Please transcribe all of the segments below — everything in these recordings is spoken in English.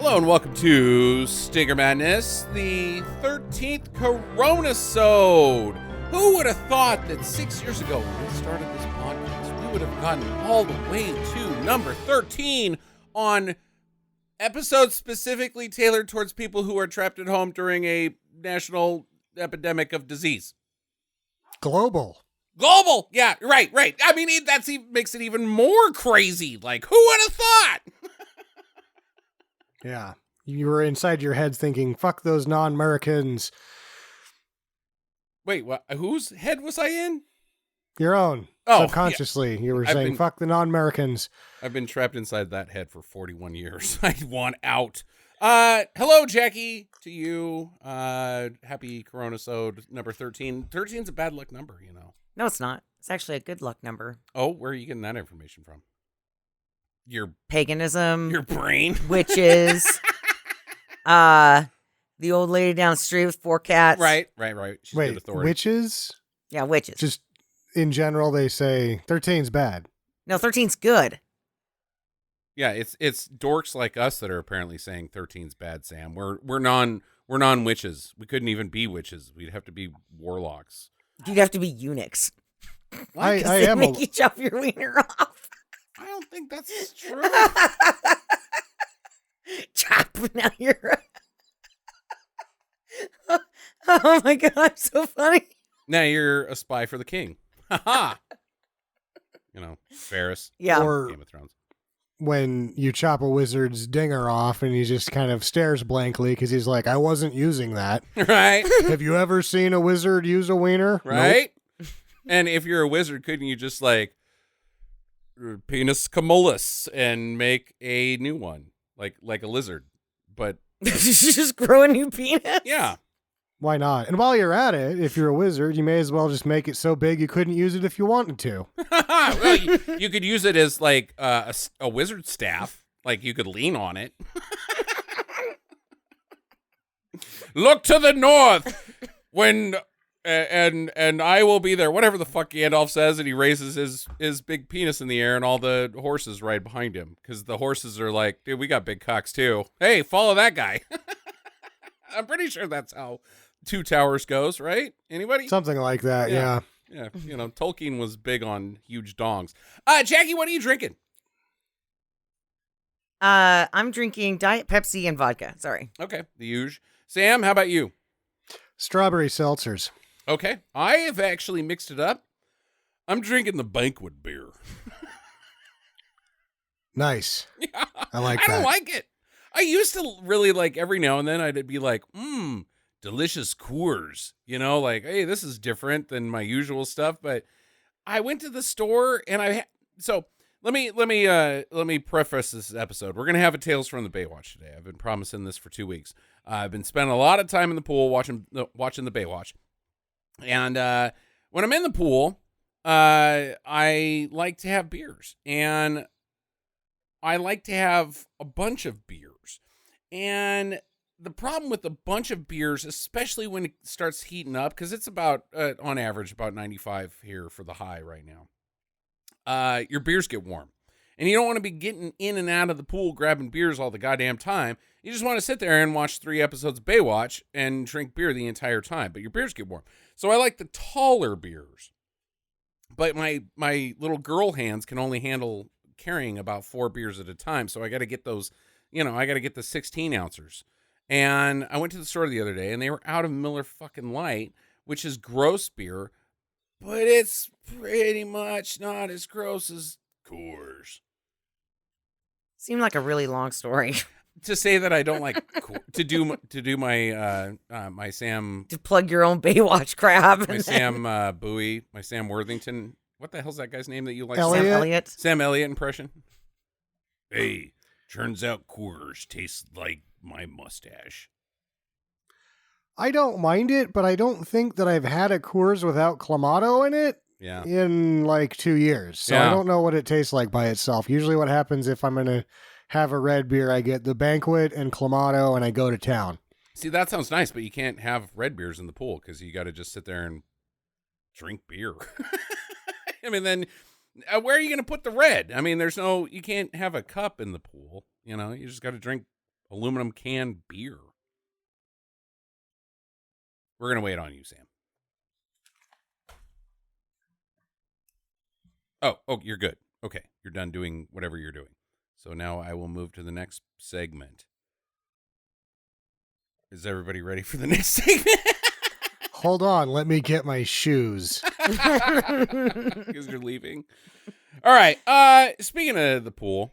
Hello and welcome to Stinker Madness, the 13th Coronasode. Who would have thought that 6 years ago when we started this podcast, we would have gotten all the way to number 13 on episodes specifically tailored towards people who are trapped at home during a national epidemic of disease. Global, yeah, right. I mean, that makes it even more crazy. Like, who would have thought? Yeah. You were inside your head thinking, fuck those non-Americans. Wait, what? Whose head was I in? Your own. Oh, subconsciously, you were saying, fuck the non-Americans. I've been trapped inside that head for 41 years. I want out. Hello, Jackie, to you. Happy Coronasode number 13. 13 is a bad luck number, you know. No, it's not. It's actually a good luck number. Oh, where are you getting that information from? Your paganism, your brain, witches, the old lady down the street with 4 cats. Right. She's Wait, good authority. witches? Yeah, witches. Just in general, they say 13's bad. No, 13's good. Yeah, it's dorks like us that are apparently saying 13's bad, Sam. We're non-witches. We couldn't even be witches. We'd have to be warlocks. You'd have to be eunuchs. I am make you chop your wiener off. I don't think that's true. Chop, now you're... Oh my God, so funny. Now you're a spy for the king. Ha ha. You know, Ferris. Yeah. Or Game of Thrones. when you chop a wizard's dinger off and he just kind of stares blankly because he's like, I wasn't using that. Right. Have you ever seen a wizard use a wiener? Right. Nope. And if you're a wizard, couldn't you just like penis cumulus and make a new one like a lizard? But just grow a new penis. Yeah. Why not? And while you're at it, if you're a wizard, you may as well just make it so big you couldn't use it if you wanted to. Well, you could use it as like a wizard staff. Like you could lean on it. Look to the north when and I will be there. Whatever the fuck Gandalf says, and he raises his big penis in the air, and all the horses ride behind him because the horses are like, dude, we got big cocks too. Hey, follow that guy. I'm pretty sure that's how Two Towers goes, right? Anybody? Something like that, yeah. Yeah, you know, Tolkien was big on huge dongs. Jackie, what are you drinking? I'm drinking Diet Pepsi and vodka. Sorry. Okay, the usual. Sam, how about you? Strawberry seltzers. Okay, I have actually mixed it up. I'm drinking the banquet beer. Nice. Yeah, I like I that. don't like it. I used to really like every now and then I'd be like, delicious Coors, you know, like, hey, this is different than my usual stuff. But I went to the store and so let me preface this episode. We're going to have a Tales from the Baywatch today. I've been promising this for 2 weeks. I've been spending a lot of time in the pool watching the Baywatch. And when I'm in the pool, I like to have beers, and I like to have a bunch of beers. And the problem with a bunch of beers, especially when it starts heating up, because it's about, on average, about 95 here for the high right now, your beers get warm. And you don't want to be getting in and out of the pool grabbing beers all the goddamn time. You just want to sit there and watch 3 episodes of Baywatch and drink beer the entire time, but your beers get warm. So I like the taller beers. But my little girl hands can only handle carrying about 4 beers at a time, so I got to get those, you know, I got to get the 16 ounces. And I went to the store the other day, and they were out of Miller fucking Lite, which is gross beer, but it's pretty much not as gross as Coors. Seemed like a really long story. To say that I don't like to do my my Sam To plug your own Baywatch crap. my Sam Bowie, my Sam Worthington. What the hell's that guy's name that you like? Elliot? Sam Elliott. Sam Elliott impression. Hey, turns out Coors tastes like my mustache. I don't mind it, but I don't think that I've had a Coors without Clamato in it in like 2 years. So I don't know what it tastes like by itself. Usually what happens if I'm going to have a red beer, I get the Banquet and Clamato and I go to town. See, that sounds nice, but you can't have red beers in the pool because you got to just sit there and drink beer. I mean, then where are you going to put the red? I mean, you can't have a cup in the pool. You know, you just got to drink aluminum can beer. We're going to wait on you, Sam. Oh, you're good. Okay, you're done doing whatever you're doing. So now I will move to the next segment. Is everybody ready for the next segment? Hold on, let me get my shoes. Because you're leaving. All right. Speaking of the pool,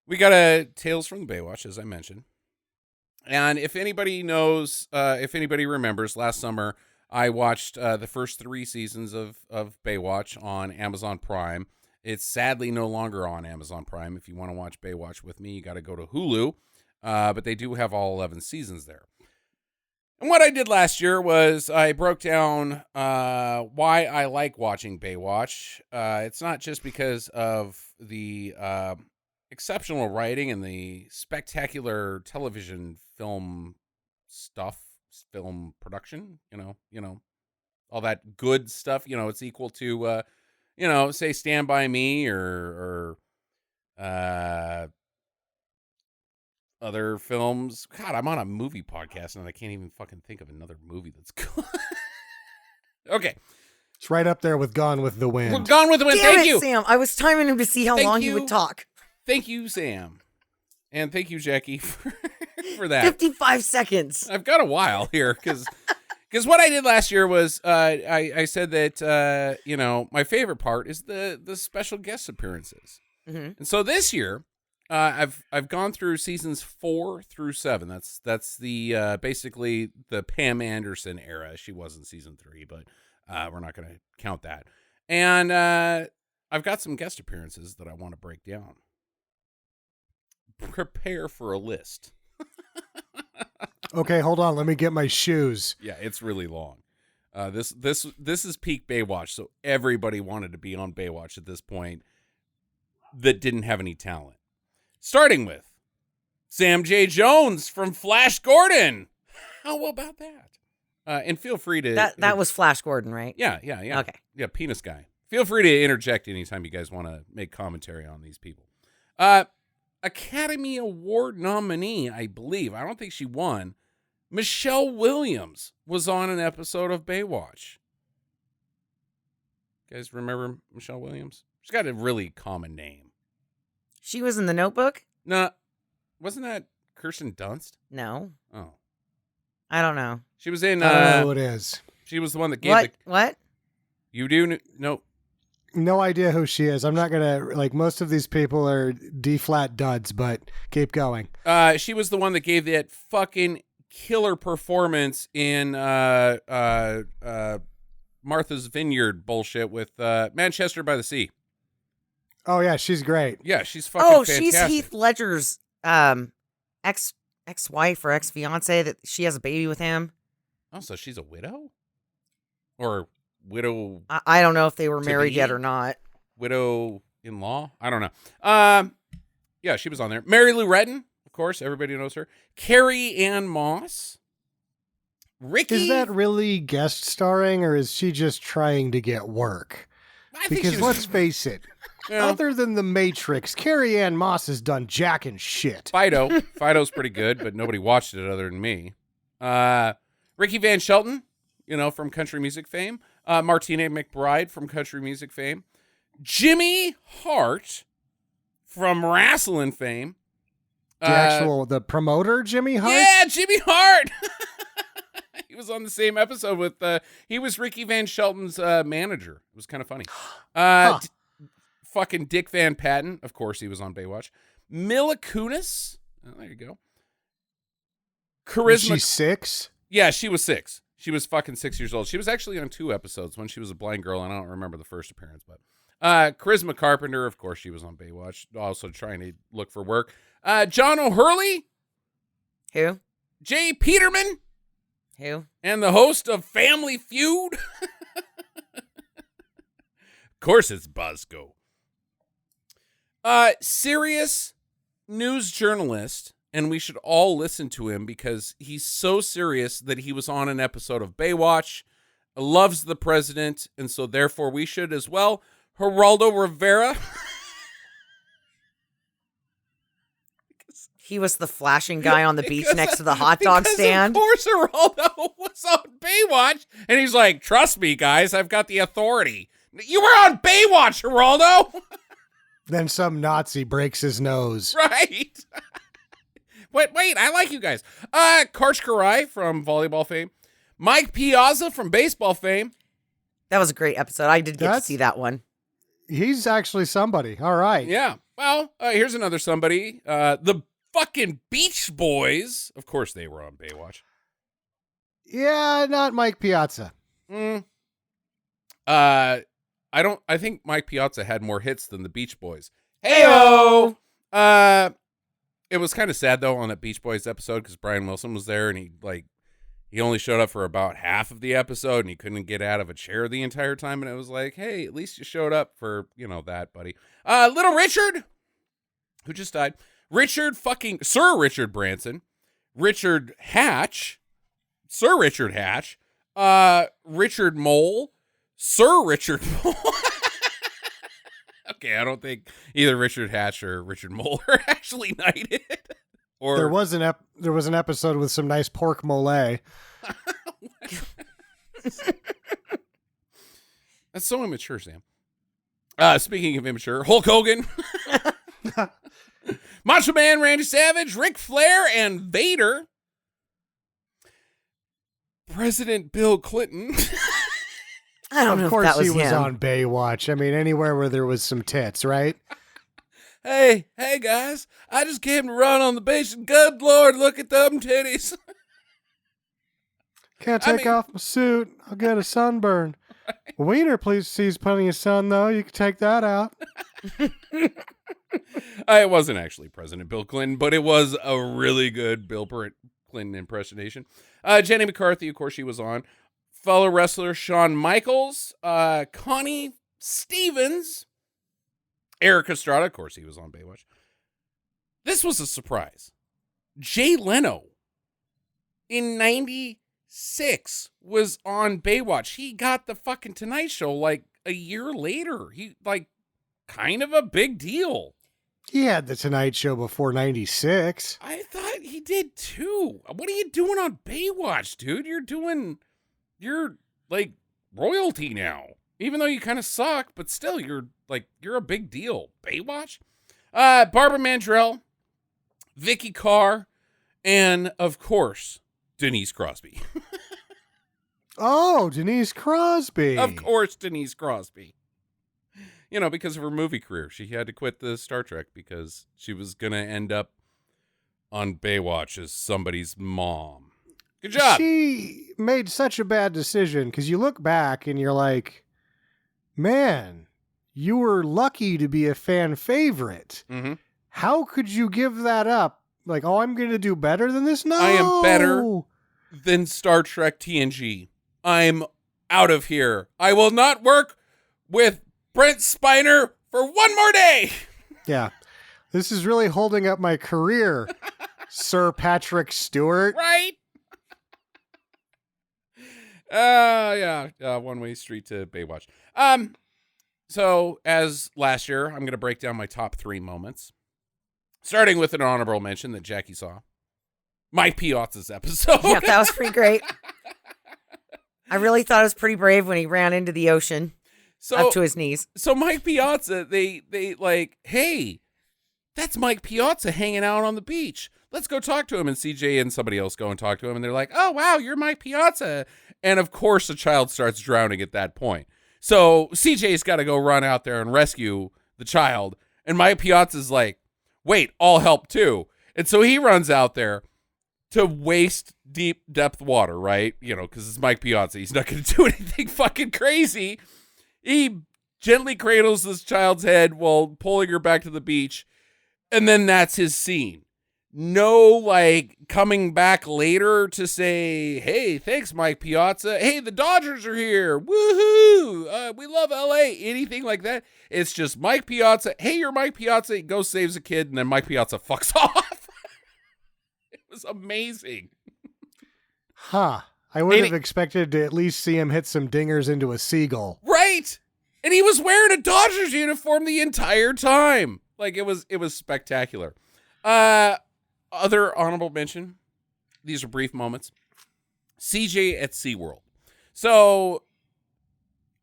we got a Tales from the Baywatch, as I mentioned. And if anybody knows, if anybody remembers, last summer I watched the first 3 seasons of Baywatch on Amazon Prime. It's sadly no longer on Amazon Prime. If you want to watch Baywatch with me, you got to go to Hulu. But they do have all 11 seasons there. And what I did last year was I broke down why I like watching Baywatch. It's not just because of the exceptional writing and the spectacular television film production, you know, all that good stuff. You know, it's equal to, say Stand By Me or other films. God, I'm on a movie podcast and I can't even fucking think of another movie that's good. Okay. It's right up there with Gone with the Wind. We're Gone with the Wind. Damn Thank it, you. Sam. I was timing him to see how long he would talk. Thank you, Sam. And thank you, Jackie, for that. 55 seconds. I've got a while here because what I did last year was I said that, my favorite part is the special guest appearances. Mm-hmm. And so this year, I've gone through seasons 4 through 7. That's the basically the Pam Anderson era. She was in season 3, but we're not going to count that. And I've got some guest appearances that I want to break down. Prepare for a list. Okay, hold on. Let me get my shoes. Yeah, it's really long. This is peak Baywatch, so everybody wanted to be on Baywatch at this point that didn't have any talent. Starting with Sam J. Jones from Flash Gordon. How about that? And feel free to... That was Flash Gordon, right? Yeah. Okay. Yeah, penis guy. Feel free to interject anytime you guys want to make commentary on these people. Academy Award nominee, I believe. I don't think she won. Michelle Williams was on an episode of Baywatch. You guys remember Michelle Williams? She's got a really common name. She was in The Notebook? No. Wasn't that Kirsten Dunst? No. Oh. I don't know. She was in... I don't know who it is. She was the one that gave What? You do? No. No idea who she is. I'm not going to... most of these people are D-flat duds, but keep going. She was the one that gave that fucking killer performance in Martha's Vineyard bullshit with Manchester by the Sea. Oh, yeah, she's great. Yeah, she's fucking fantastic. She's Heath Ledger's ex-wife or ex-fiance that she has a baby with him. Oh, so she's a widow? Or widow... I don't know if they were married yet or not. Widow-in-law? I don't know. Yeah, she was on there. Mary Lou Retton, of course, everybody knows her. Carrie Ann Moss. Ricky... Is that really guest starring, or is she just trying to get work? Because let's face it, other than The Matrix, Carrie Ann Moss has done jack and shit. Fido's pretty good, but nobody watched it other than me. Ricky Van Shelton, from country music fame. Martina McBride from country music fame. Jimmy Hart from wrestling fame. The promoter, Jimmy Hart? Yeah, Jimmy Hart. He was on the same episode with, he was Ricky Van Shelton's manager. It was kind of funny. Fucking Dick Van Patten. Of course, he was on Baywatch. Mila Kunis. Oh, there you go. Charisma. Was she 6? Yeah, she was 6. She was fucking 6 years old. She was actually on 2 episodes when she was a blind girl, and I don't remember the first appearance, but Charisma Carpenter, of course, she was on Baywatch, also trying to look for work. John O'Hurley. Who? Jay Peterman. Who? And the host of Family Feud. Of course it's Bosco. Serious news journalist, and we should all listen to him because he's so serious that he was on an episode of Baywatch, loves the president, and so therefore we should as well. Geraldo Rivera. He was the flashing guy on the beach next to the hot dog because stand. Of course, Geraldo was on Baywatch, and he's like, "Trust me, guys, I've got the authority." You were on Baywatch, Geraldo. Then some Nazi breaks his nose. Right. Wait, I like you guys. Karch Karai from volleyball fame. Mike Piazza from baseball fame. That was a great episode. I did get to see that one. He's actually somebody. All right. Yeah. Well, here's another somebody. The fucking Beach Boys. Of course they were on Baywatch. Yeah, not Mike Piazza. I think Mike Piazza had more hits than the Beach Boys. Heyo! It was kind of sad though on that Beach Boys episode because Brian Wilson was there and he only showed up for about half of the episode and he couldn't get out of a chair the entire time, and it was like, hey, at least you showed up for, that, buddy. Little Richard, who just died. Sir Richard Branson. Richard Hatch. Sir Richard Hatch. Richard Mole. Sir Richard Mole. Okay, I don't think either Richard Hatch or Richard Mole are actually knighted. Or there was an episode with some nice pork mole. That's so immature, Sam. Speaking of immature, Hulk Hogan, Macho Man Randy Savage, Ric Flair, and Vader. President Bill Clinton. I don't know if that was him. Of course he was on Baywatch. I mean, anywhere where there was some tits, right? Hey guys, I just came to run on the beach and good Lord, look at them titties. Can't take off my suit. I'll get a sunburn. Right. Wiener, please, sees plenty of sun, though. You can take that out. It wasn't actually President Bill Clinton, but it was a really good Bill Clinton impersonation. Jenny McCarthy, of course, she was on. Fellow wrestler Shawn Michaels, Connie Stevens, Eric Estrada, of course, he was on Baywatch. This was a surprise. Jay Leno, in 96, was on Baywatch. He got the fucking Tonight Show like a year later. He, kind of a big deal. He had the Tonight Show before 96. I thought he did too. What are you doing on Baywatch, dude? You're like royalty now. Even though you kind of suck, but still, you're a big deal. Baywatch? Barbara Mandrell, Vicky Carr, and, of course, Denise Crosby. Oh, Denise Crosby. Of course, Denise Crosby. Because of her movie career. She had to quit the Star Trek because she was going to end up on Baywatch as somebody's mom. Good job. She made such a bad decision because you look back and you're like, man, you were lucky to be a fan favorite. Mm-hmm. How could you give that up? Like, oh, I'm going to do better than this? No. I am better than Star Trek TNG. I'm out of here. I will not work with Brent Spiner for one more day. Yeah. This is really holding up my career, Sir Patrick Stewart. Right? Yeah. One-way street to Baywatch. So, as last year, I'm going to break down my top 3 moments. Starting with an honorable mention that Jackie saw. Mike Piazza's episode. Yeah, that was pretty great. I really thought it was pretty brave when he ran into the ocean up to his knees. So Mike Piazza, they hey, that's Mike Piazza hanging out on the beach. Let's go talk to him. And CJ and somebody else go and talk to him. And they're like, oh, wow, you're Mike Piazza. And of course, a child starts drowning at that point. So CJ's got to go run out there and rescue the child. And Mike Piazza's like, wait, I'll help too. And so he runs out there to waste deep depth water, right? Because it's Mike Piazza. He's not going to do anything fucking crazy. He gently cradles this child's head while pulling her back to the beach. And then that's his scene. No, coming back later to say, hey, thanks, Mike Piazza. Hey, the Dodgers are here. Woohoo. We love LA. Anything like that. It's just Mike Piazza. Hey, you're Mike Piazza. He goes, saves a kid, and then Mike Piazza fucks off. It was amazing. Huh. I would have expected to at least see him hit some dingers into a seagull. Right. And he was wearing a Dodgers uniform the entire time. It was spectacular. Other honorable mention. These are brief moments. CJ at SeaWorld. So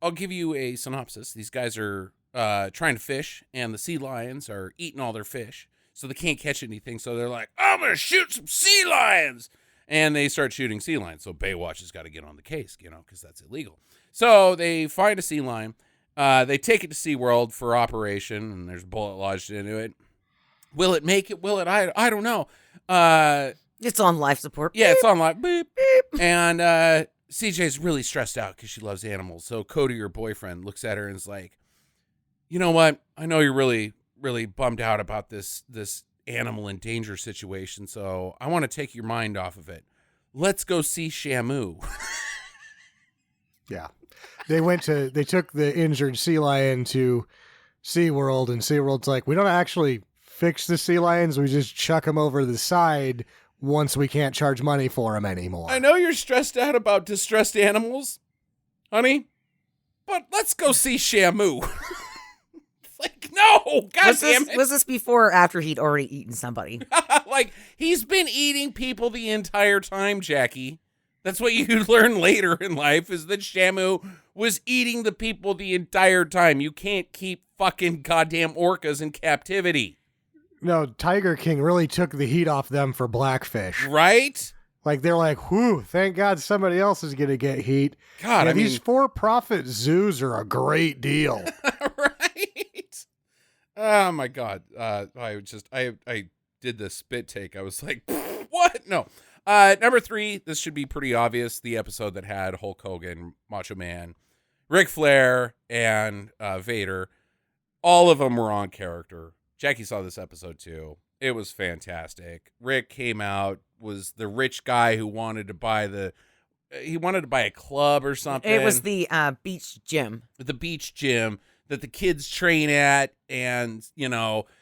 I'll give you a synopsis. These guys are trying to fish, and the sea lions are eating all their fish, so they can't catch anything. So they're like, I'm going to shoot some sea lions. And they start shooting sea lions. So Baywatch has got to get on the case, because that's illegal. So they find a sea lion. They take it to SeaWorld for operation, and there's a bullet lodged into it. Will it make it? Will it? I don't know. It's on life support. Yeah, it's on life. Beep, beep. And CJ's really stressed out because she loves animals. So Cody, her boyfriend, looks at her and is like, you know what? I know you're really, really bummed out about this animal in danger situation, so I want to take your mind off of it. Let's go see Shamu. Yeah. They took the injured sea lion to SeaWorld, and SeaWorld's like, we don't actually fix the sea lions, we just chuck them over the side once we can't charge money for them anymore. I know you're stressed out about distressed animals, honey, but let's go see Shamu. Like, no, damn it. Was this before or after he'd already eaten somebody? Like, he's been eating people the entire time, Jackie. That's what you learn later in life, is that Shamu was eating the people the entire time. You can't keep fucking goddamn orcas in captivity. No, Tiger King really took the heat off them for Blackfish. Right? Like, they're like, whew, thank God somebody else is going to get heat. God, yeah, these for-profit zoos are a great deal. Right? Oh, my God. I did the spit take. I was like, what? No. Number 3, this should be pretty obvious. The episode that had Hulk Hogan, Macho Man, Ric Flair, and Vader. All of them were on character. Jackie saw this episode too. It was fantastic. Rick came out, was the rich guy who wanted to buy a club or something. It was the beach gym. The beach gym that the kids train at, and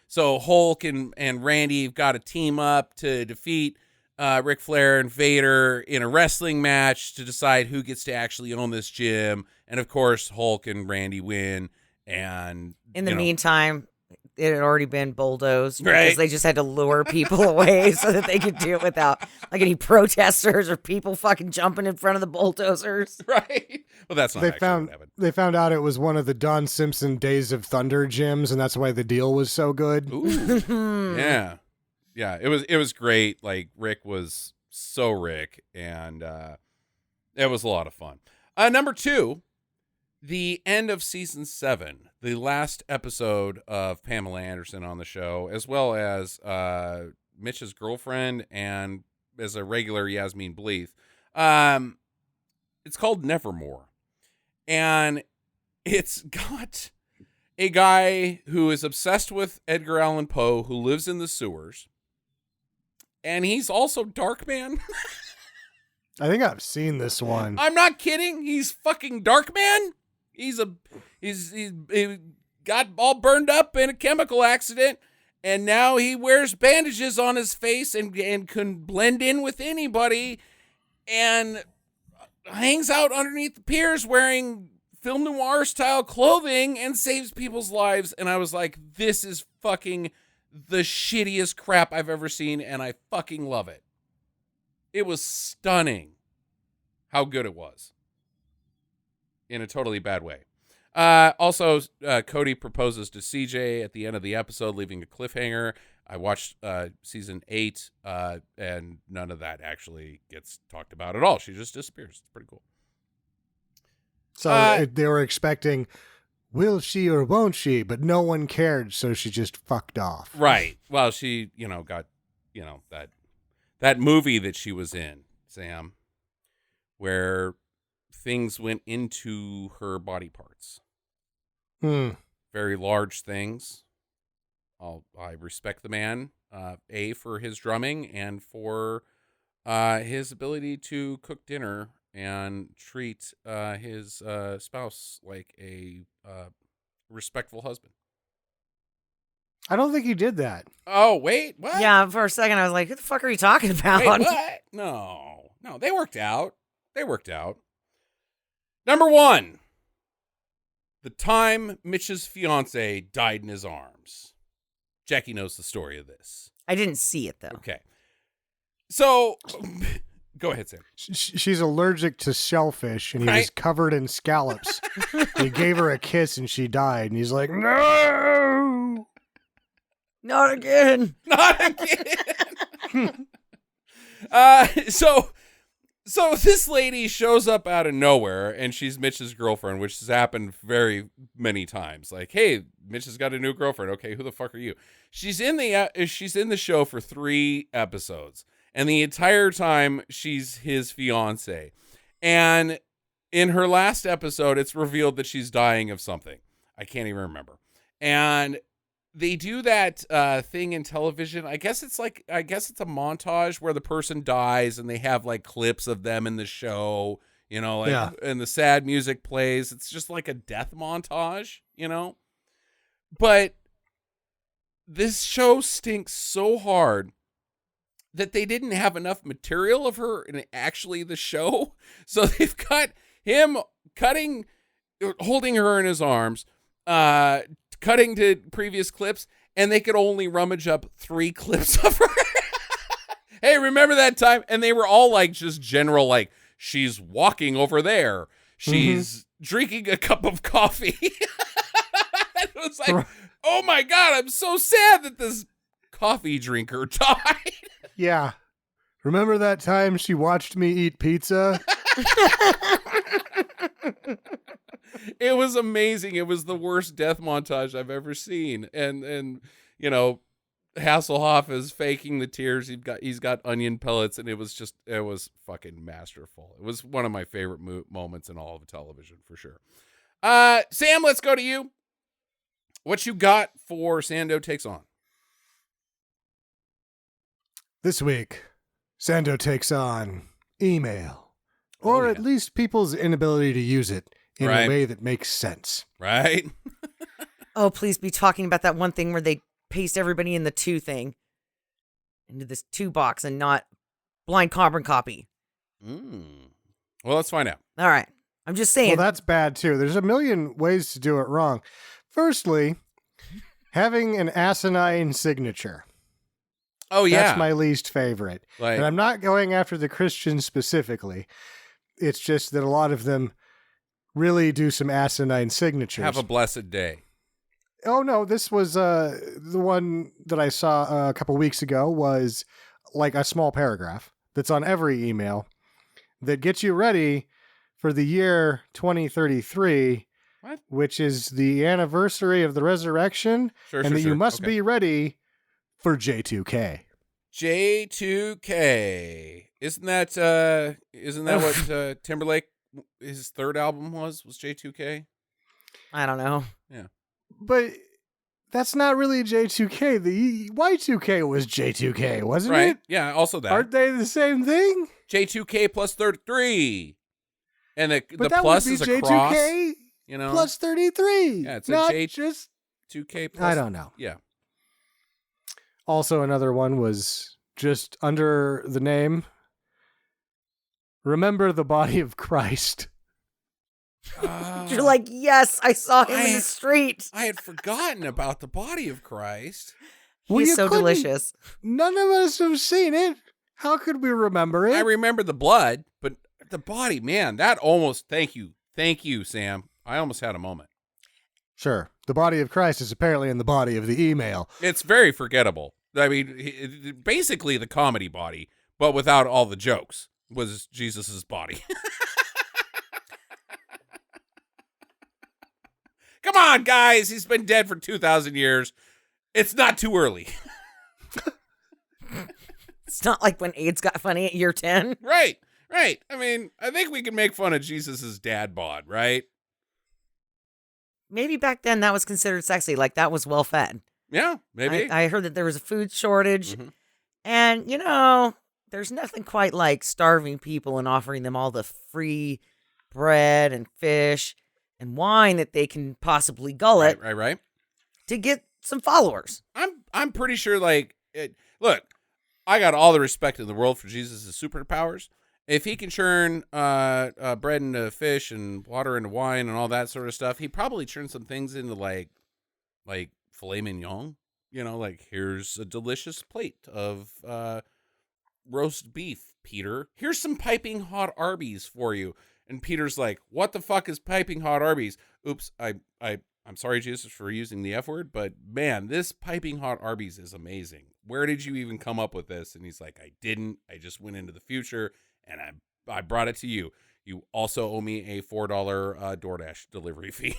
so Hulk and Randy have got to team up to defeat Ric Flair and Vader in a wrestling match to decide who gets to actually own this gym. And of course, Hulk and Randy win. And in the meantime, it had already been bulldozed right? Because they just had to lure people away so that they could do it without like any protesters or people fucking jumping in front of the bulldozers. Right. Well, that's not what happened. They found out it was one of the Don Simpson Days of Thunder gyms, and that's why the deal was so good. Ooh. Yeah. Yeah, it was great. Like, Rick was so Rick, and it was a lot of fun. Number 2, the end of season 7, the last episode of Pamela Anderson on the show, as well as Mitch's girlfriend and as a regular Yasmin Bleeth. It's called Nevermore, and it's got a guy who is obsessed with Edgar Allan Poe, who lives in the sewers. And he's also Darkman. I think I've seen this one. I'm not kidding. He's fucking Darkman. He got all burned up in a chemical accident, and now he wears bandages on his face and can blend in with anybody, and hangs out underneath the piers wearing film noir style clothing and saves people's lives. And I was like, this is fucking the shittiest crap I've ever seen, and I fucking love it. It was stunning how good it was. In a totally bad way. Also, Cody proposes to CJ at the end of the episode, leaving a cliffhanger. I watched season 8, and none of that actually gets talked about at all. She just disappears. It's pretty cool. So they were expecting, will she or won't she? But no one cared, so she just fucked off. Right. Well, she, got, that movie that she was in, Sam, where things went into her body parts. Very large things. I respect the man, A, for his drumming and for his ability to cook dinner and treat his spouse like a respectful husband. I don't think he did that. Oh, wait, what? Yeah, for a second I was like, who the fuck are you talking about? Wait, what? No, they worked out. Number 1, the time Mitch's fiance died in his arms. Jackie knows the story of this. I didn't see it, though. Okay. So, go ahead, Sam. She's allergic to shellfish, and he was covered in scallops. He gave her a kiss, and she died. And he's like, no! Not again. Not again. So this lady shows up out of nowhere, and she's Mitch's girlfriend, which has happened very many times. Like, hey, Mitch has got a new girlfriend. Okay, who the fuck are you? She's in the show for 3 episodes, and the entire time she's his fiance. And in her last episode, it's revealed that she's dying of something. I can't even remember. And they do that thing in television. I guess it's a montage where the person dies and they have like clips of them in the show, you know, like, and the sad music plays. It's just like a death montage, you know. But this show stinks so hard that they didn't have enough material of her in actually the show. So they've got him holding her in his arms, cutting to previous clips, and they could only rummage up 3 clips of her. Hey, remember that time? And they were all like just general, like, she's walking over there. She's drinking a cup of coffee. It was like, oh my God, I'm so sad that this coffee drinker died. Yeah. Remember that time she watched me eat pizza? It was amazing. It was the worst death montage I've ever seen. And you know, Hasselhoff is faking the tears. He's got onion pellets, and it was fucking masterful. It was one of my favorite moments in all of television for sure. Sam, let's go to you. What you got for Sando Takes On? This week, Sando takes on email, or at least people's inability to use it in a way that makes sense. Right? Oh, please be talking about that one thing where they paste everybody in the 2 thing into this 2 box and not blind carbon copy. Well, let's find out. All right. I'm just saying. Well, that's bad too. There's a million ways to do it wrong. Firstly, having an asinine signature. Oh, yeah. That's my least favorite. And I'm not going after the Christians specifically. It's just that a lot of them really do some asinine signatures. Have a blessed day. Oh, no. This was the one that I saw a couple weeks ago was like a small paragraph that's on every email that gets you ready for the year 2033, which is the anniversary of the resurrection, and that you must be ready for J2K. J2K. Isn't that what Timberlake, his 3rd album was J2K? I don't know. Yeah. But that's not really J2K. The Y2K was J2K, wasn't it? Yeah, also that. Aren't they the same thing? J2K plus 33. And the that plus would be is a J2K cross. You know? plus 33. Yeah, it's not a just J2K plus. I don't know. Yeah. Also, another one was just under the name, Remember the Body of Christ. You're like, yes, I saw him in the street. I had forgotten about the Body of Christ. He's so delicious. None of us have seen it. How could we remember it? I remember the blood, but the body, man, that almost, thank you, Sam. I almost had a moment. Sure. The body of Christ is apparently in the body of the email. It's very forgettable. I mean, basically the comedy body, but without all the jokes, was Jesus's body. Come on, guys. He's been dead for 2,000 years. It's not too early. It's not like when AIDS got funny at year 10. Right. I mean, I think we can make fun of Jesus's dad bod, right? Maybe back then that was considered sexy. Like that was well fed. Yeah, maybe. I heard that there was a food shortage. Mm-hmm. And, you know, there's nothing quite like starving people and offering them all the free bread and fish and wine that they can possibly gullet. Right. To get some followers. I'm pretty sure, look, I got all the respect in the world for Jesus' superpowers. If he can churn bread into fish and water into wine and all that sort of stuff, he probably churned some things into like filet mignon. You know, like here's a delicious plate of roast beef, Peter. Here's some piping hot Arby's for you. And Peter's like, what the fuck is piping hot Arby's? Oops, I'm sorry, Jesus, for using the F word, but man, this piping hot Arby's is amazing. Where did you even come up with this? And he's like, I didn't. I just went into the future and I brought it to you. You also owe me a $4 DoorDash delivery fee.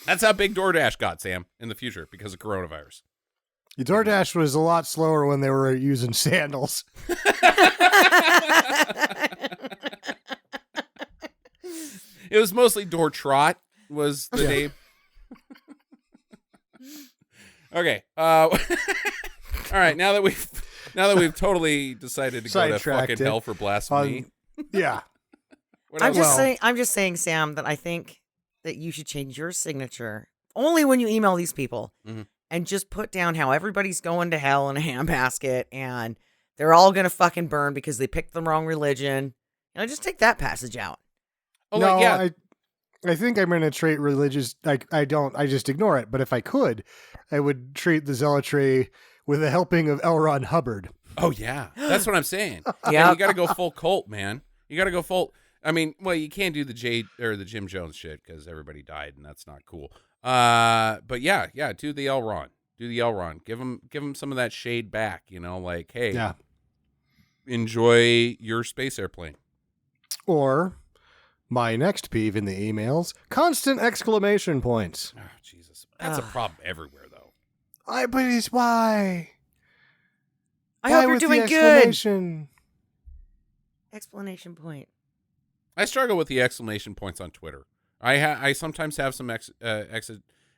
That's how big DoorDash got, Sam, in the future because of coronavirus. DoorDash was a lot slower when they were using sandals. It was mostly Door Trot was the name. Okay. All right. Now that we've totally decided to go to fucking hell for blasphemy. Yeah. I'm just saying, Sam, that I think that you should change your signature only when you email these people, and just put down how everybody's going to hell in a handbasket and they're all gonna fucking burn because they picked the wrong religion. Just take that passage out. Oh, no, like, yeah. I think I'm going to treat religious, I just ignore it. But if I could, I would treat the zealotry with a helping of L. Ron Hubbard. Oh, yeah. That's what I'm saying. Yeah, you got to go full cult, man. You got to go full. I mean, well, you can't do the Jim Jones shit because everybody died and that's not cool. But yeah, do the L. Ron. Do the L. Ron. Give him some of that shade back, like, hey, enjoy your space airplane. Or my next peeve in the emails, constant exclamation points. Oh, Jesus. That's a problem everywhere, though. But it's why? I hope you're doing good. Explanation point. I struggle with the exclamation points on Twitter. I sometimes have some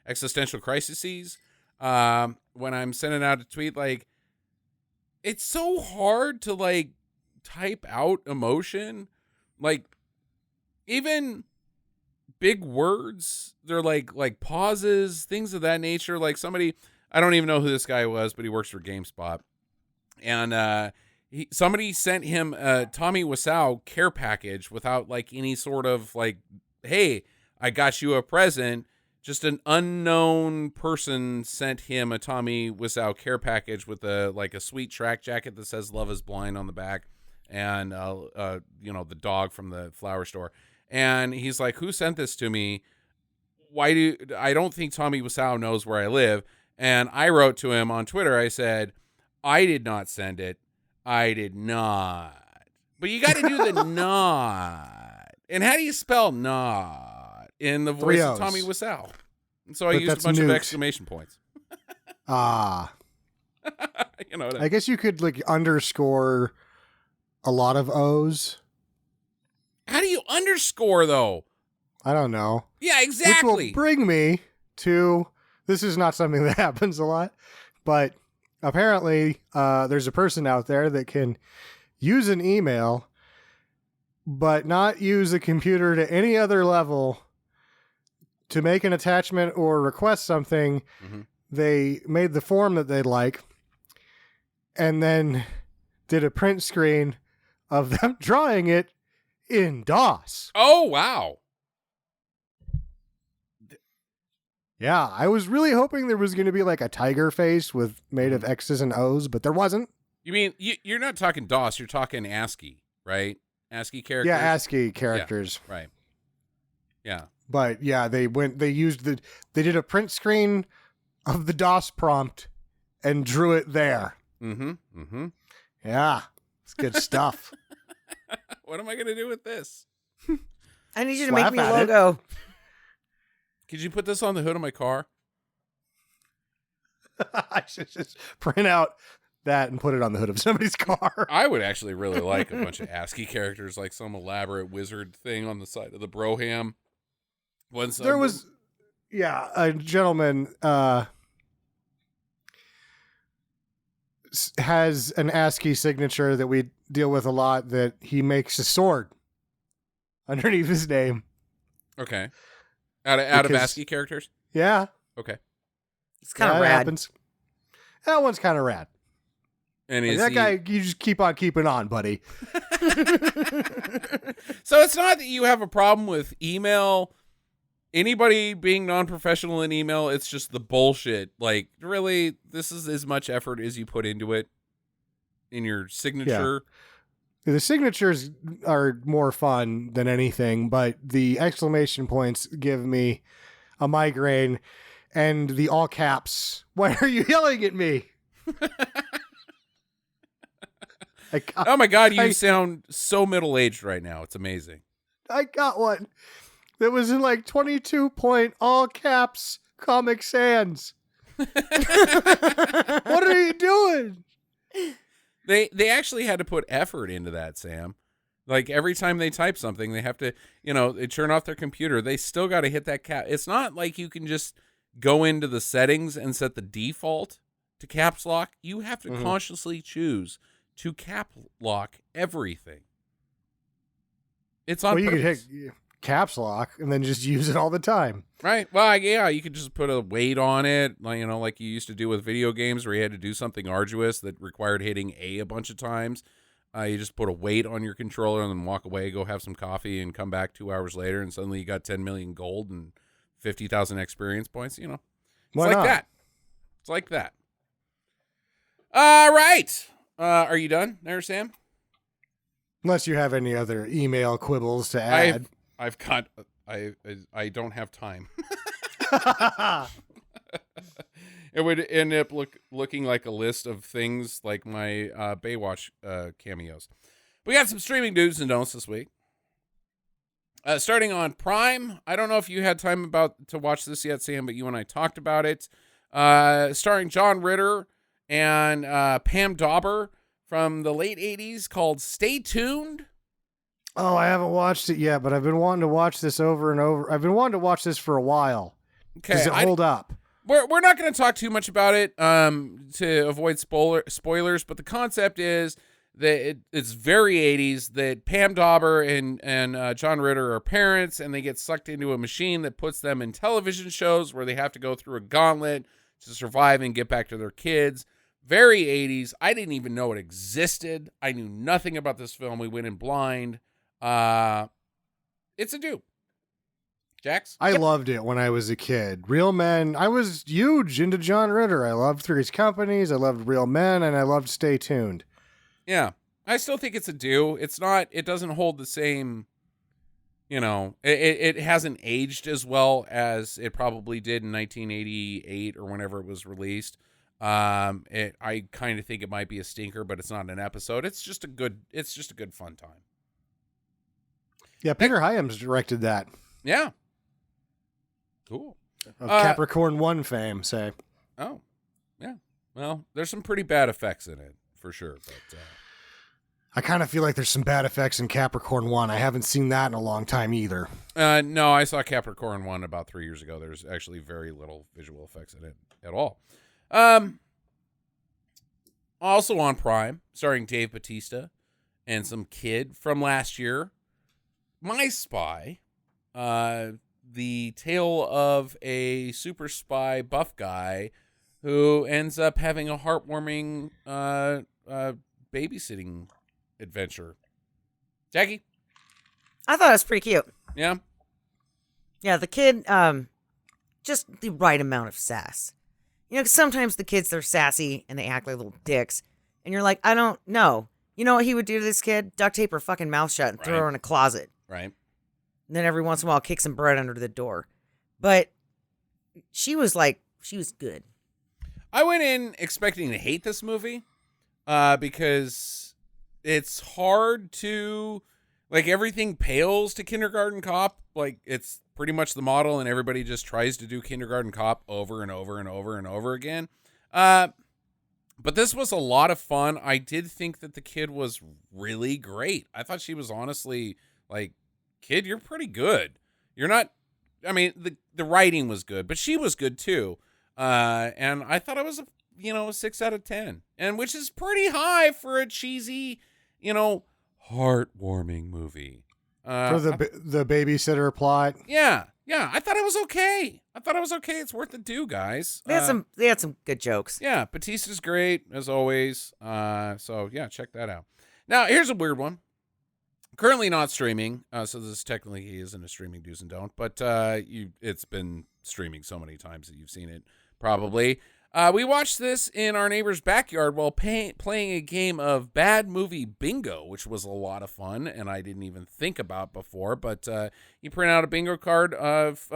existential crises when I'm sending out a tweet. Like, it's so hard to, like, type out emotion. Like, even big words, they're like pauses, things of that nature. Like somebody, I don't even know who this guy was, but he works for GameSpot. And somebody sent him a Tommy Wiseau care package without like any sort of like, hey, I got you a present. Just an unknown person sent him a Tommy Wiseau care package with a sweet track jacket that says "Love Is Blind" on the back, and the dog from the flower store. And he's like, "Who sent this to me? I don't think Tommy Wiseau knows where I live." And I wrote to him on Twitter. I said, "I did not send it. I did not." But you got to do the not. And how do you spell not in the voice of Tommy Wiseau? And so I used a bunch of exclamation points. I guess you could like underscore a lot of O's. How do you underscore, though? I don't know. Yeah, exactly. Which will bring me to, this is not something that happens a lot, but apparently there's a person out there that can use an email, but not use a computer to any other level to make an attachment or request something. Mm-hmm. They made the form that they'd like and then did a print screen of them drawing it in DOS. Oh, wow. Yeah, I was really hoping there was going to be like a tiger face made of X's and O's, but there wasn't. You mean, you're not talking DOS, you're talking ASCII, right? ASCII characters? Yeah, ASCII characters. Yeah, right. Yeah. But yeah, they did a print screen of the DOS prompt and drew it there. Mm-hmm. Mm-hmm. Yeah, it's good stuff. What am I going to do with this? I need you to make me a logo. Could you put this on the hood of my car? I should just print out that and put it on the hood of somebody's car. I would actually really like a bunch of ASCII characters, like some elaborate wizard thing on the side of the Broham. There was, a gentleman has an ASCII signature that we deal with a lot, that he makes a sword underneath his name. Okay. Out of ASCII characters? Yeah. Okay. It's kind of rad. Happens. That one's kind of rad. And that guy, you just keep on keeping on, buddy. So it's not that you have a problem with email anybody being non-professional in email, it's just the bullshit. Like, really, this is as much effort as you put into it in your signature. Yeah. The signatures are more fun than anything, but the exclamation points give me a migraine, and the all caps. Why are you yelling at me? Oh my God, you sound so middle-aged right now. It's amazing. I got one that was in like 22 point all caps Comic Sans. What are you doing? They actually had to put effort into that, Sam. Like every time they type something, they have to, they turn off their computer. They still got to hit that cap. It's not like you can just go into the settings and set the default to caps lock. You have to consciously choose to cap lock everything. It's on purpose. You could hit caps lock and then just use it all the time. Right. Well, yeah, you could just put a weight on it, like you used to do with video games where you had to do something arduous that required hitting A bunch of times. You just put a weight on your controller and then walk away, go have some coffee, and come back 2 hours later, and suddenly you got 10 million gold and 50,000 experience points. It's Why not? that. It's like that. All right. Are you done there, Sam? Unless you have any other email quibbles to add. I don't have time. It would end up looking like a list of things like my Baywatch cameos. We got some streaming do's and don'ts this week. Starting on Prime. I don't know if you had time to watch this yet, Sam, but you and I talked about it. Starring John Ritter and Pam Dauber from the late 80s, called Stay Tuned. Oh, I haven't watched it yet, but I've been wanting to watch this over and over. I've been wanting to watch this for a while. Okay, does it hold up? We're not going to talk too much about it to avoid spoilers, but the concept is that it's very 80s, that Pam Dauber and John Ritter are parents, and they get sucked into a machine that puts them in television shows where they have to go through a gauntlet to survive and get back to their kids. Very 80s. I didn't even know it existed. I knew nothing about this film. We went in blind. It's a do. Jax? I loved it when I was a kid. Real Men. I was huge into John Ritter. I loved Three's Companies. I loved Real Men, and I loved Stay Tuned. Yeah. I still think it's a do. It doesn't hold the same, it hasn't aged as well as it probably did in 1988 or whenever it was released. I kind of think it might be a stinker, but it's not an episode. It's just a good fun time. Yeah, Peter Hyams directed that. Yeah. Cool. Of Capricorn 1 fame, say. Oh, yeah. Well, there's some pretty bad effects in it, for sure. But I kind of feel like there's some bad effects in Capricorn 1. I haven't seen that in a long time either. No, I saw Capricorn 1 about 3 years ago. There's actually very little visual effects in it at all. Also on Prime, starring Dave Bautista and some kid from last year, My Spy, the tale of a super spy buff guy who ends up having a heartwarming babysitting adventure. Jackie? I thought it was pretty cute. Yeah? Yeah, the kid, just the right amount of sass. 'Cause sometimes the kids, they're sassy and they act like little dicks. And you're like, I don't know. You know what he would do to this kid? Duct tape her fucking mouth shut and throw her in a closet. Right. And then every once in a while, kick some bread under the door. But she was good. I went in expecting to hate this movie because it's hard to, everything pales to Kindergarten Cop. It's pretty much the model, and everybody just tries to do Kindergarten Cop over and over and over and over again. But this was a lot of fun. I did think that the kid was really great. I thought she was honestly kid, you're pretty good. You're not, the writing was good, but she was good too. And I thought it was a 6 out of 10, and which is pretty high for a cheesy, heartwarming movie. For the babysitter plot. Yeah. I thought it was okay. It's worth the do, guys. They had some good jokes. Yeah, Batista's great as always. So yeah, check that out. Now here's a weird one. currently not streaming, so this technically isn't a streaming do's and don't, but it's been streaming so many times that you've seen it probably. We watched this in our neighbor's backyard while playing a game of Bad Movie Bingo, which was a lot of fun, and I didn't even think about before, but you print out a bingo card of,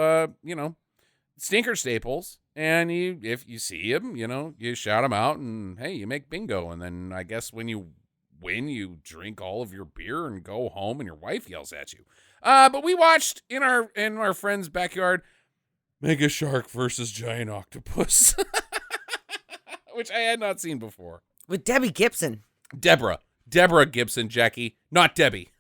stinker staples, and if you see them, you shout them out, and hey, you make bingo, and then I guess when you win, you drink all of your beer and go home, and your wife yells at you. But we watched in our friend's backyard, Mega Shark versus Giant Octopus, which I had not seen before. With Debbie Gibson. Deborah Gibson, Jackie, not Debbie.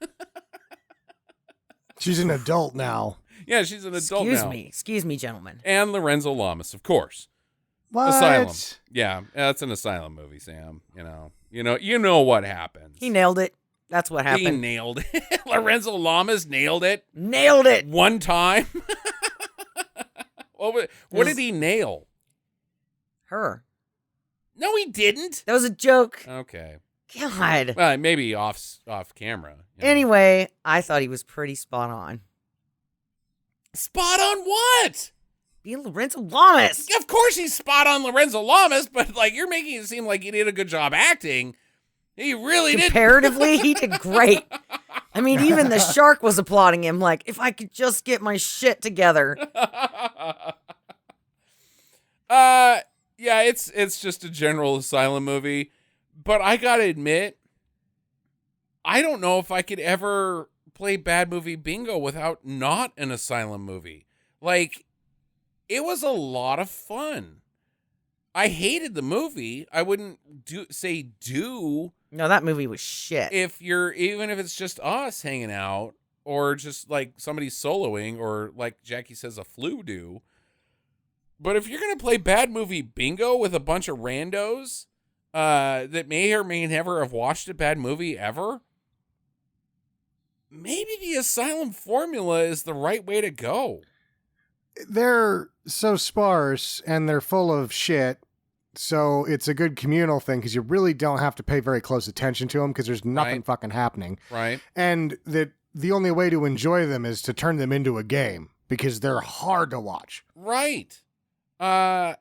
She's an adult now. Yeah, she's an adult now. Excuse me, gentlemen. And Lorenzo Lamas, of course. What? Asylum. Yeah, that's an asylum movie, Sam. You know what happens. He nailed it. That's what happened. He nailed it. Lorenzo Lamas nailed it. Nailed it. One time. What did he nail? Her. No, he didn't. That was a joke. Okay. God. Well, maybe off camera. Anyway, I thought he was pretty spot on. Spot on what? Being Lorenzo Lamas. Of course he's spot on Lorenzo Lamas, but you're making it seem like he did a good job acting. He really did. Comparatively, he did great. I mean, even the shark was applauding him like, if I could just get my shit together. Yeah, it's just a general asylum movie, but I gotta admit, I don't know if I could ever play Bad Movie Bingo without not an asylum movie. It was a lot of fun. I hated the movie. I wouldn't say No, that movie was shit. Even if it's just us hanging out, or just somebody soloing, or like Jackie says, a flu do. But if you're going to play Bad Movie Bingo with a bunch of randos that may or may never have watched a bad movie ever, maybe the asylum formula is the right way to go. They're so sparse and they're full of shit, so it's a good communal thing because you really don't have to pay very close attention to them because there's nothing fucking happening. Right. And that the only way to enjoy them is to turn them into a game because they're hard to watch. Right. None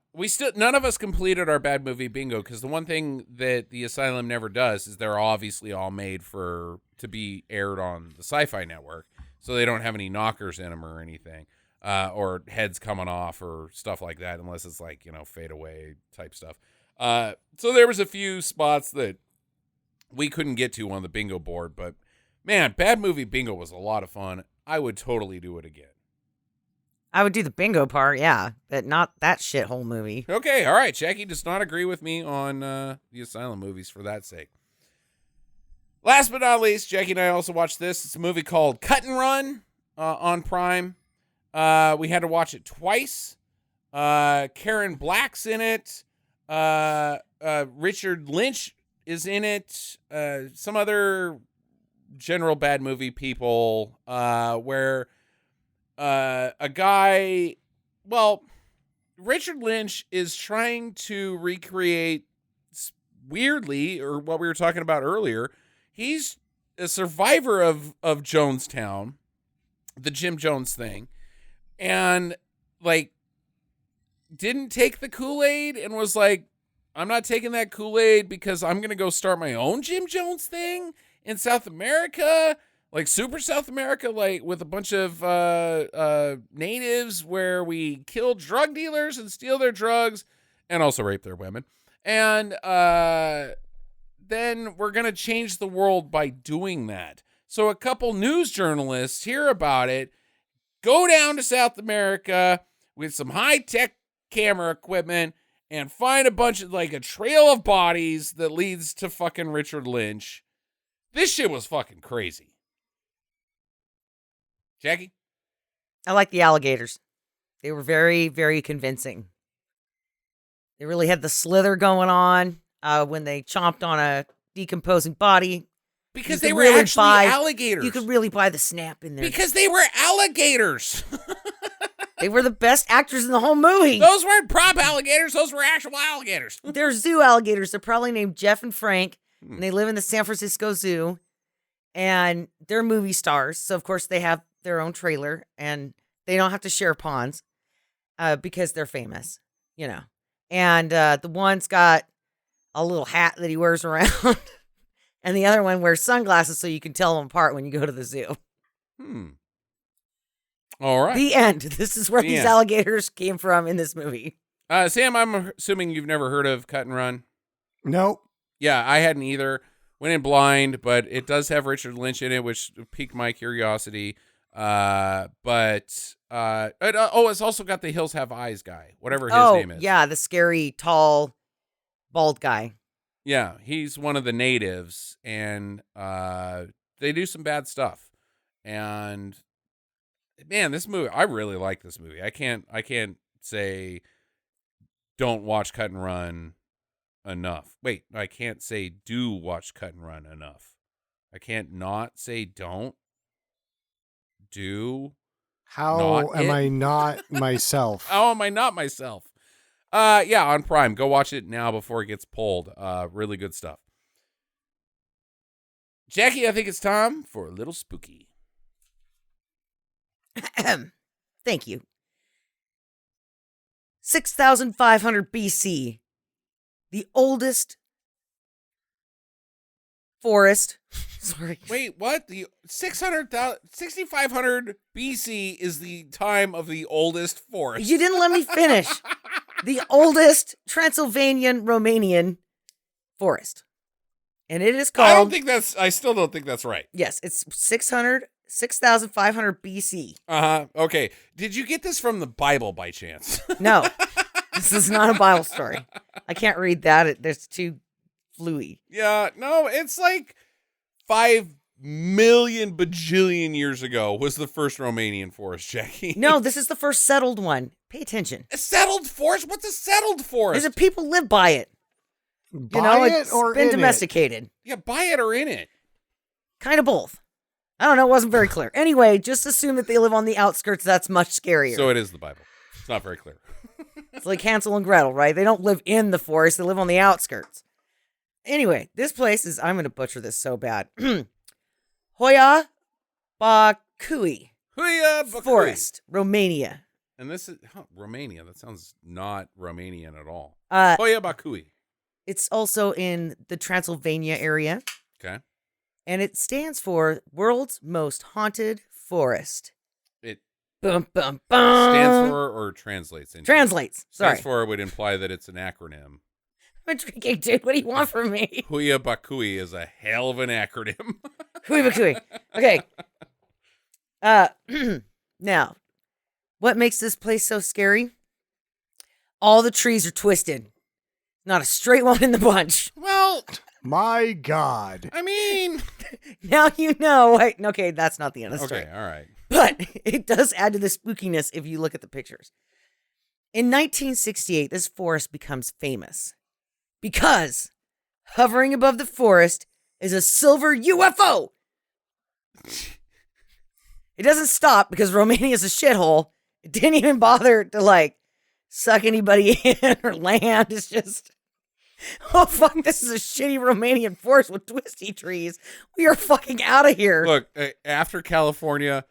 of us completed our Bad Movie Bingo because the one thing that the Asylum never does is they're obviously all made to be aired on the Sci-Fi Network, so they don't have any knockers in them or anything, or heads coming off or stuff like that, unless it's fade away type stuff. So there was a few spots that we couldn't get to on the bingo board, but man, Bad Movie Bingo was a lot of fun. I would totally do it again. I would do the bingo part, yeah, but not that shithole movie. Okay, all right. Jackie does not agree with me on the Asylum movies for that sake. Last but not least, Jackie and I also watched this. It's a movie called Cut and Run on Prime. We had to watch it twice. Karen Black's in it. Richard Lynch is in it. Some other general bad movie people where... a guy, Richard Lynch is trying to recreate weirdly, or what we were talking about earlier. He's a survivor of Jonestown, the Jim Jones thing, and didn't take the Kool-Aid and was like, I'm not taking that Kool-Aid because I'm going to go start my own Jim Jones thing in South America. Super South America, with a bunch of natives where we kill drug dealers and steal their drugs and also rape their women. And then we're going to change the world by doing that. So a couple news journalists hear about it, go down to South America with some high-tech camera equipment and find a bunch of, a trail of bodies that leads to fucking Richard Lynch. This shit was fucking crazy. Jackie? I like the alligators. They were very, very convincing. They really had the slither going on when they chomped on a decomposing body. Because they were actually alligators. You could really buy the snap in there. Because they were alligators. They were the best actors in the whole movie. Those weren't prop alligators. Those were actual alligators. They're zoo alligators. They're probably named Jeff and Frank, and they live in the San Francisco Zoo. and they're movie stars. So, of course, they have their own trailer, and they don't have to share ponds because they're famous, And the one's got a little hat that he wears around, and the other one wears sunglasses so you can tell them apart when you go to the zoo. All right. The end. This is where these alligators came from in this movie. Sam, I'm assuming you've never heard of Cut and Run. Nope. Yeah, I hadn't either. Went in blind, but it does have Richard Lynch in it, which piqued my curiosity. It's also got the Hills Have Eyes guy, whatever his name is. Yeah, the scary, tall, bald guy. Yeah, he's one of the natives, and they do some bad stuff. And man, this movie, I really like this movie. I can't say don't watch Cut and Run enough. Wait, I can't say do watch Cut and Run enough. I can't not say don't do. How am I not myself? How am I not myself? Yeah, on Prime. Go watch it now before it gets pulled. Really good stuff. Jackie, I think it's time for a little spooky. Thank you. 6,500 BC. The oldest forest. Sorry. Wait, what? The 6,500 BC is the time of the oldest forest. You didn't let me finish. The oldest Transylvanian Romanian forest. And it is called... I still don't think that's right. Yes, it's 6,500 BC. Uh-huh. Okay. Did you get this from the Bible by chance? No. This is not a Bible story. I can't read that. There's too fluey. Yeah, no, it's like 5 million bajillion years ago was the first Romanian forest, Jackie. No, this is the first settled one. Pay attention. A settled forest? What's a settled forest? Is it people live by it? It's been domesticated. Yeah, by it or in it. Kind of both. I don't know. It wasn't very clear. Anyway, just assume that they live on the outskirts. That's much scarier. So it is the Bible. It's not very clear. It's like Hansel and Gretel, right? They don't live in the forest. They live on the outskirts. Anyway, this place is, I'm going to butcher this so bad. Hoia Bacui Forest, Romania. And this is Romania. That sounds not Romanian at all. Hoia Bacui. It's also in the Transylvania area. Okay. And it stands for World's Most Haunted Forest. It bum, bum, bum. Stands for or translates into? Translates. Sorry. Stands for would imply that it's an acronym. I'm drinking, dude. What do you want from me? Hoia Bacui is a hell of an acronym. Hoia Bacui. Okay. Now, what makes this place so scary? All the trees are twisted. Not a straight one in the bunch. Well, my God. I mean, now you know. Okay, that's not the end of the story. Okay, all right. But it does add to the spookiness if you look at the pictures. In 1968, this forest becomes famous because hovering above the forest is a silver UFO. It doesn't stop because Romania is a shithole. It didn't even bother to suck anybody in or land. It's just, oh fuck, this is a shitty Romanian forest with twisty trees. We are fucking out of here. Look, after California,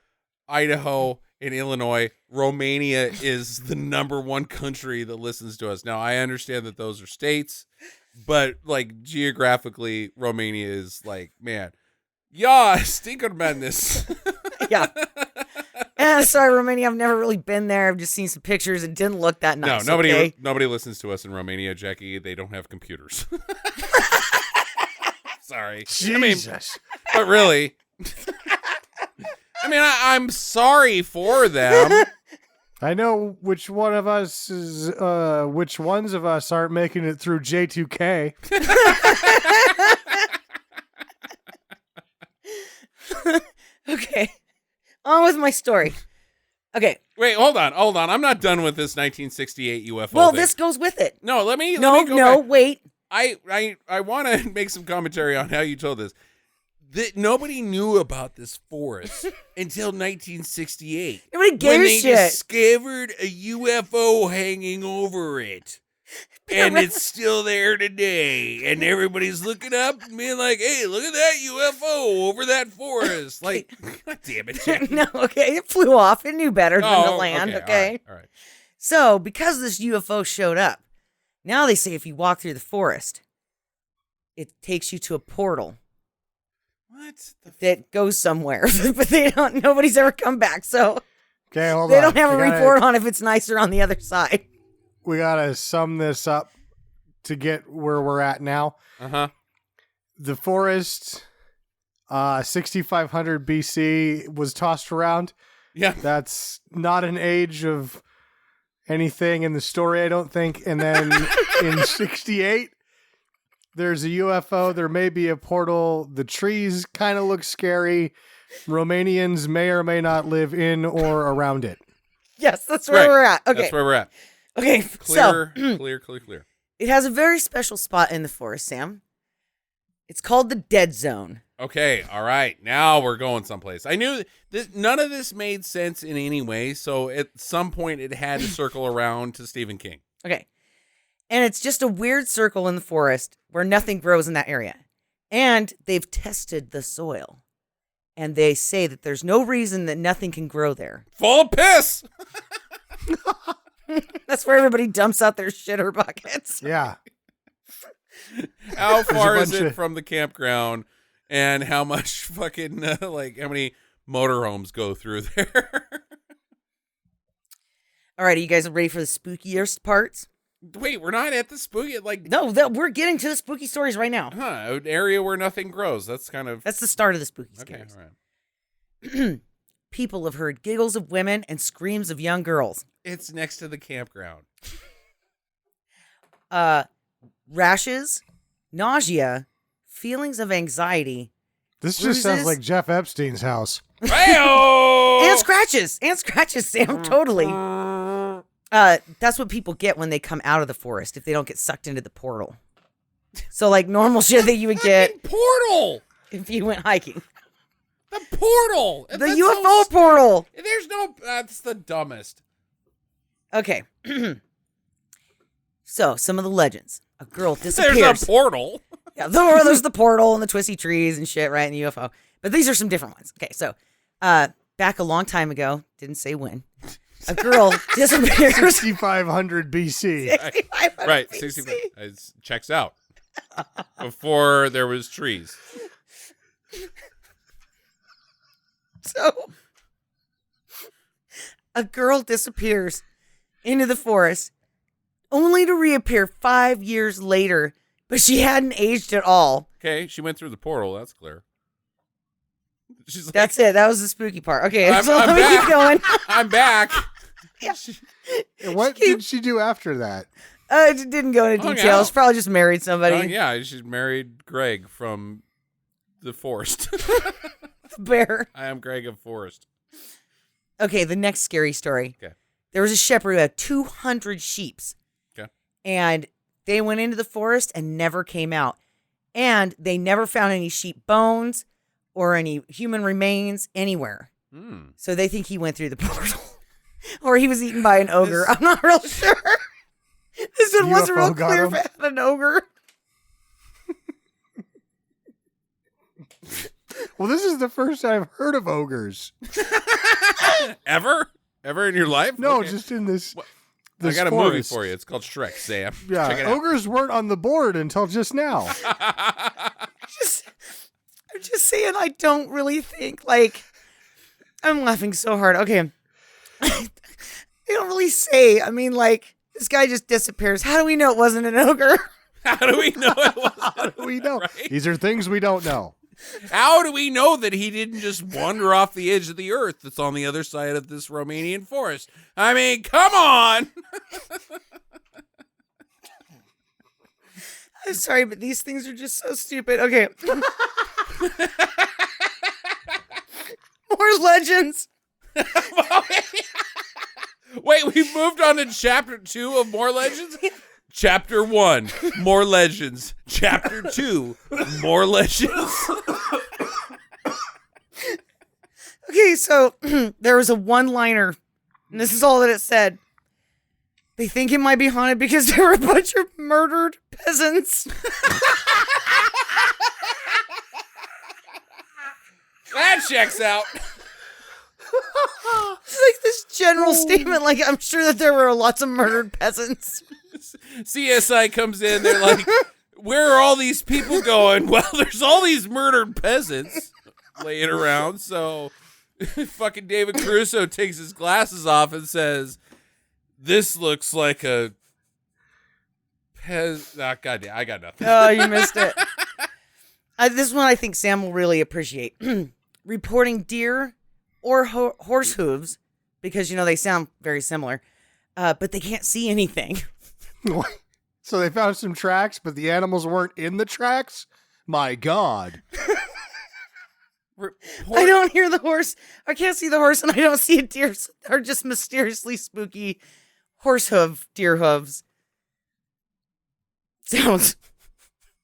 Idaho, and Illinois, Romania is the #1 country that listens to us. Now, I understand that those are states, but geographically, Romania is man, yeah, stinker madness. Yeah. Sorry, Romania. I've never really been there. I've just seen some pictures. It didn't look that nice. No, nobody listens to us in Romania, Jackie. They don't have computers. Sorry. Jesus. But really, I'm sorry for them. I know which ones of us aren't making it through J2K. Okay. On with my story. Okay. Wait, hold on. I'm not done with this 1968 UFO Well, thing. this goes with it. No, let me No, go back. Wait. I want to make some commentary on how you told this. That nobody knew about this forest until 1968. Nobody gave when a they shit. discovered a UFO hanging over it. And it's still there today. And everybody's looking up and being like, hey, look at that UFO over that forest. Like, God damn it, Jackie. No, okay. It flew off. It knew better than to land, okay? All right. So, because this UFO showed up, now they say if you walk through the forest, it takes you to a portal. What? That goes somewhere. But nobody's ever come back, so okay, hold on. They don't have a report on if it's nicer on the other side. We gotta sum this up to get where we're at now. Uh-huh. The forest, 6,500 BC was tossed around. Yeah. That's not an age of anything in the story, I don't think. And then in 68, there's a UFO. There may be a portal. The trees kind of look scary. Romanians may or may not live in or around it. Yes, that's where we're at. Okay. That's where we're at. Okay, Clear. It has a very special spot in the forest, Sam. It's called the Dead Zone. Okay, all right. Now we're going someplace. I knew none of this made sense in any way, so at some point it had to circle around to Stephen King. Okay. And it's just a weird circle in the forest where nothing grows in that area. And they've tested the soil. And they say that there's no reason that nothing can grow there. Full of piss! That's where everybody dumps out their shitter buckets. Yeah. How far is it from the campground, and how much fucking, how many motorhomes go through there? All right, are you guys ready for the spookiest parts? Wait, we're not at the spooky, No, we're getting to the spooky stories right now. An area where nothing grows. That's the start of the spooky stories. Okay, all right. People have heard giggles of women and screams of young girls. It's next to the campground. Rashes, nausea, feelings of anxiety. This just sounds like Jeff Epstein's house. And scratches, Sam, totally. That's what people get when they come out of the forest if they don't get sucked into the portal. So like normal shit that you would get portal if you went hiking. The portal, the UFO portal. There's no. That's the dumbest. Okay. So some of the legends: a girl disappears. There's a portal. Yeah, there's the portal and the twisty trees and shit, right? And the UFO. But these are some different ones. Okay, so back a long time ago, didn't say when. A girl disappears. 6,500 BC. 6,500 right, BC. 65. It checks out. Before there was trees. So, a girl disappears into the forest, only to reappear 5 years later, but she hadn't aged at all. Okay, she went through the portal. That's clear. She's like, that's it. That was the spooky part. Okay, so I'm let me back. keep going. I'm back. Yeah. What did she do after that? It didn't go into details. She probably just married somebody. Yeah, she married Greg from the forest. Bear. I am Greg of Forest. Okay, the next scary story. Okay. There was a shepherd who had 200 sheeps. Okay. And they went into the forest and never came out. And they never found any sheep bones or any human remains anywhere. So they think he went through the portal. Or he was eaten by an ogre. I'm not real sure. This one wasn't real clear if it had an ogre. Well, this is the first I've heard of ogres. Ever? Ever in your life? No, okay. Just in this I got forest. a movie for you. It's called Shrek, Sam. Yeah, Check it out. ogres weren't on the board until just now. I'm just saying, I don't really think, I'm laughing so hard. Okay. They don't really say. I mean, this guy just disappears. How do we know it wasn't an ogre? How do we know it wasn't? How do we know? Right? These are things we don't know. How do we know that he didn't just wander off the edge of the earth that's on the other side of this Romanian forest? I mean, come on! I'm sorry, but these things are just so stupid. Okay. More legends. Wait, we've moved on to chapter 2 of More Legends? Chapter 1, More Legends. Chapter 2, More Legends. Okay, so there was a one-liner, and this is all that it said. They think it might be haunted because there were a bunch of murdered peasants. That checks out. It's like this general statement, like, I'm sure that there were lots of murdered peasants. CSI comes in, they're like, where are all these people going? Well, there's all these murdered peasants laying around, so fucking David Caruso takes his glasses off and says, this looks like a God, I got nothing. Oh, you missed it. This one I think Sam will really appreciate. Reporting deer or horse hooves, because, they sound very similar, but they can't see anything. So they found some tracks, but the animals weren't in the tracks? My God. I don't hear the horse. I can't see the horse, and I don't see a deer. So they're just mysteriously spooky deer hooves. Sounds.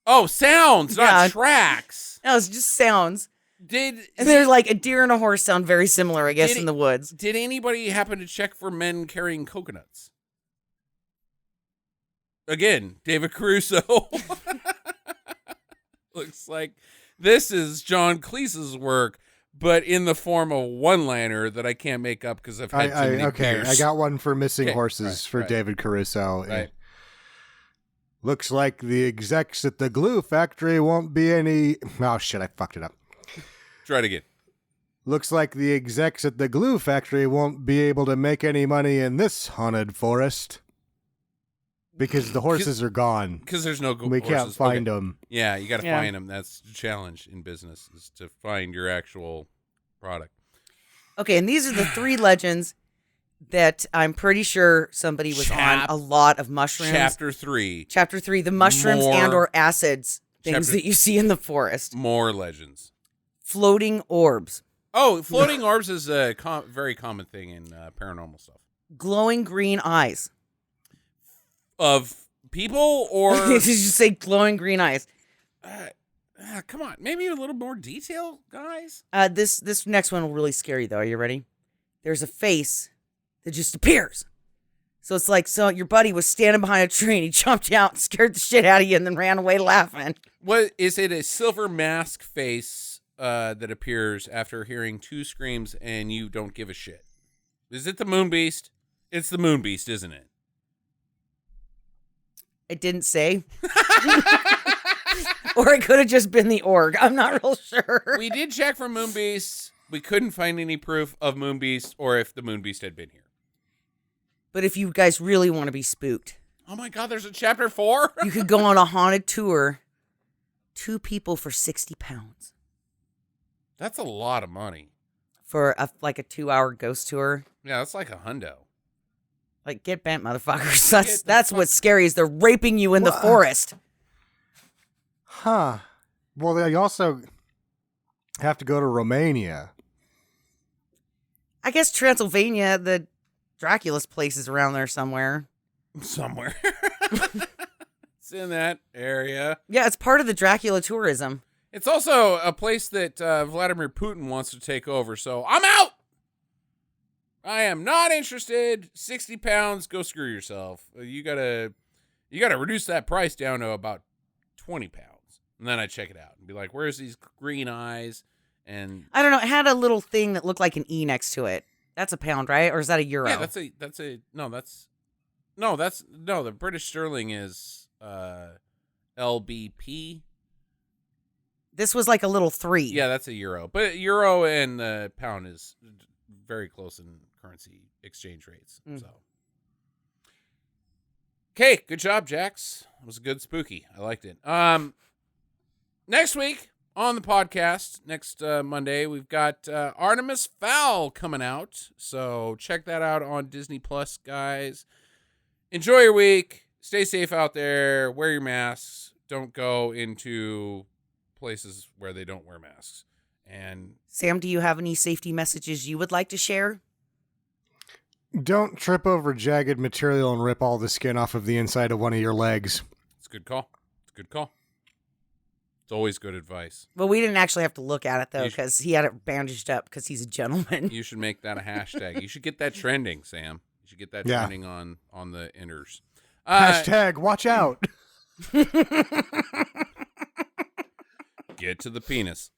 Oh, sounds, not tracks. No, it's just sounds. And there's like a deer and a horse sound very similar, I guess, in the woods. Did anybody happen to check for men carrying coconuts? Again, David Caruso. Looks like this is John Cleese's work, but in the form of one-liner that I can't make up because I've had too many beers. I got one for missing horses for David Caruso. Right. Looks like the execs at the glue factory won't be any... Oh, shit, I fucked it up. Try it again. Looks like the execs at the glue factory won't be able to make any money in this haunted forest. Because the horses are gone. Because there's no horses. We can't find them. Yeah, you got to find them. That's the challenge in business, is to find your actual product. Okay, and these are the 3 legends that I'm pretty sure somebody was on a lot of mushrooms. Chapter 3, the mushrooms and or acids, things that you see in the forest. More legends. Floating orbs. Oh, floating orbs is a very common thing in paranormal stuff. Glowing green eyes. Of people, or did you say glowing green eyes? Come on, maybe a little more detail, guys. This next one will really scare you, though. Are you ready? There's a face that just appears. So it's like, your buddy was standing behind a tree and he jumped out and scared the shit out of you and then ran away laughing. What is it? A silver mask face that appears after hearing 2 screams and you don't give a shit? Is it the Moon Beast? It's the Moon Beast, isn't it? It didn't say. Or it could have just been the org. I'm not real sure. We did check for Moon Beasts. We couldn't find any proof of Moon Beast or if the Moon Beast had been here. But if you guys really want to be spooked. Oh my God, there's a chapter 4? You could go on a haunted tour. 2 people for 60 pounds. That's a lot of money. For a 2-hour ghost tour. Yeah, that's like a hundo. Like, get bent, motherfuckers. That's what's scary, is they're raping you in the forest. Huh. Well, they also have to go to Romania. I guess Transylvania, the Dracula's place is around there somewhere. Somewhere. It's in that area. Yeah, it's part of the Dracula tourism. It's also a place that Vladimir Putin wants to take over, so I'm out! I am not interested. 60 pounds, go screw yourself. You gotta reduce that price down to about 20 pounds. And then I check it out and be like, where's these green eyes? And I don't know. It had a little thing that looked like an E next to it. That's a pound, right? Or is that a euro? Yeah, the British sterling is LBP. This was like a little 3. Yeah, that's a euro. But euro and the pound is very close in currency exchange rates. So, okay, good job, Jax. It was a good spooky. I liked it. Next week on the podcast, next Monday, we've got Artemis Fowl coming out. So check that out on Disney Plus, guys. Enjoy your week. Stay safe out there. Wear your masks. Don't go into places where they don't wear masks. And Sam, do you have any safety messages you would like to share? Don't trip over jagged material and rip all the skin off of the inside of one of your legs. It's a good call. It's always good advice. Well, we didn't actually have to look at it, though, because he had it bandaged up because he's a gentleman. You should make that a hashtag. You should get that trending, Sam. You You should get that trending on the inners. Hashtag watch out. Get to the penis.